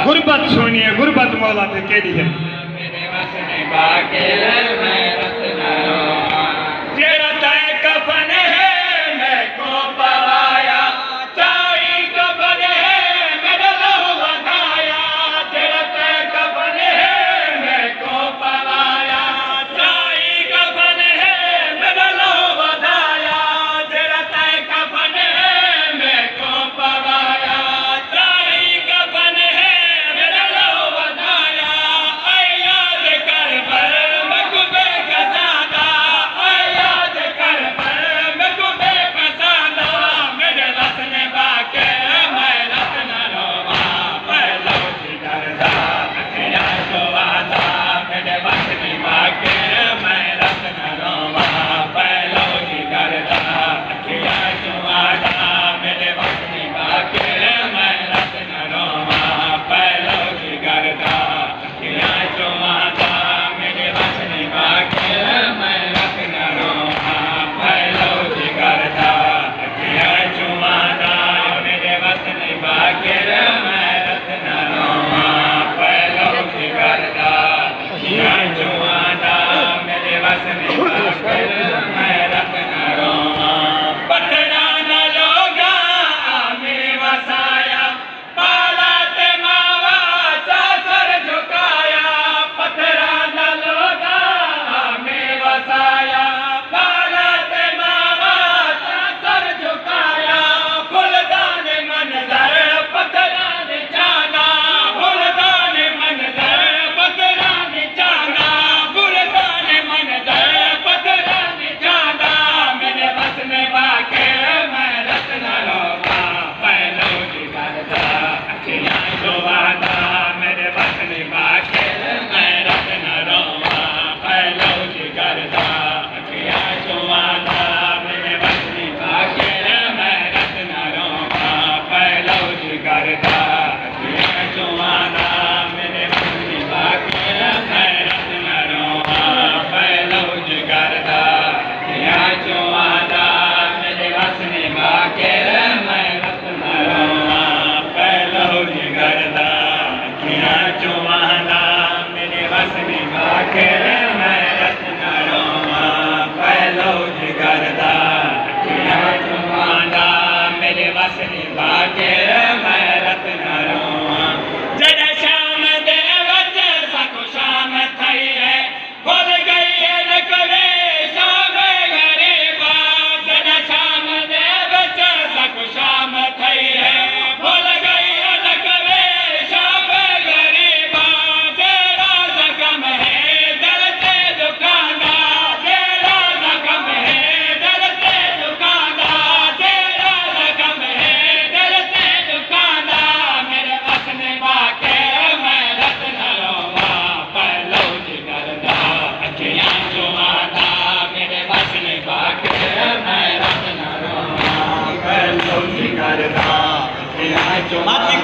गुरबत सुनिए गुरबत मौला पे केड़ी है जेड़ा तय कफन है मैं को पवाया चाई कफन है मेरा लहू बधाया जेड़ा तय कफन है मैं को पवाया चाई कफन है मेरा लहू बधाया जेड़ा तय कफन है मैं को पवाया चाई कफन है मेरा लहू बधाया ऐ याद कर पर मैं को बेकसादा ऐ याद कर पर मैं को बेकसादा मेरे वतन बाके मैं रतन रोवा पहलो जिगरदा अखियां तो वादा मेरे वतन बाके मैं रतन रोवा पहलो जिगरदा अखियां तो वादा मेरे वतन बाके मैं रतन रोवा पहलो जिगरदा अखियां तो वादा मेरे वतन बाके मैं रतन रोवा पहलो जिगरदा अखियां तो वादा मेरे वतन बाके मैं रतन रोवा पहलो जिगरदा अखियां तो वादा मेरे वतन बाके मैं रतन रोवा पत्थरा न लोगा आमे वसाया पाला ते मावा चा सर झुकाया पत्थरा न लोगा आमे वसाया पाला ते मावा चा सर झुकाया फुलदान मंजर पत्थरा ने जाना फुलदान मंजर पत्थरा ने जाना फुलदान मंजर पत्थरा ने जाना मेरे वतन बाके मैं रतन रोवा पहलो जिगरदा अखियां तो वादा मेरे वतन बाके मैं रतन रोवा पहलो जिगरदा अखियां तो वादा मेरे वतन बाके मैं रतन रोवा पहलो जिगरदा अखियां तो वादा मेरे वतन बाके मैं रतन रोवा पहलो जिगरदा अखियां तो वादा मेरे वतन बाके मैं रतन रोवा पहलो जिगरदा अखियां तो वादा मेरे वतन बाके मैं रतन रोवा पहलो जिगरदा अखियां तो वादा मेरे वतन बाके मैं रतन रोवा जड़ा शाम दे वच सको शाम थई है भूल गई है न करे शाम गरीबा जड़ा शाम दे वच सको शाम थई है भूल गई है न करे शाम गरीबा तेरा जख्म है दिल ते दुखांदा तेरा जख्म है दिल ते दुखांदा तेरा जख्म है दिल ते दुखांदा मेरे वतन बाके मैं रतन रोवा पहलो जिगरदा अखियां तो वादा मेरे वतन बाके मैं रतन रोवा पहलो जिगरदा अखियां तो वादा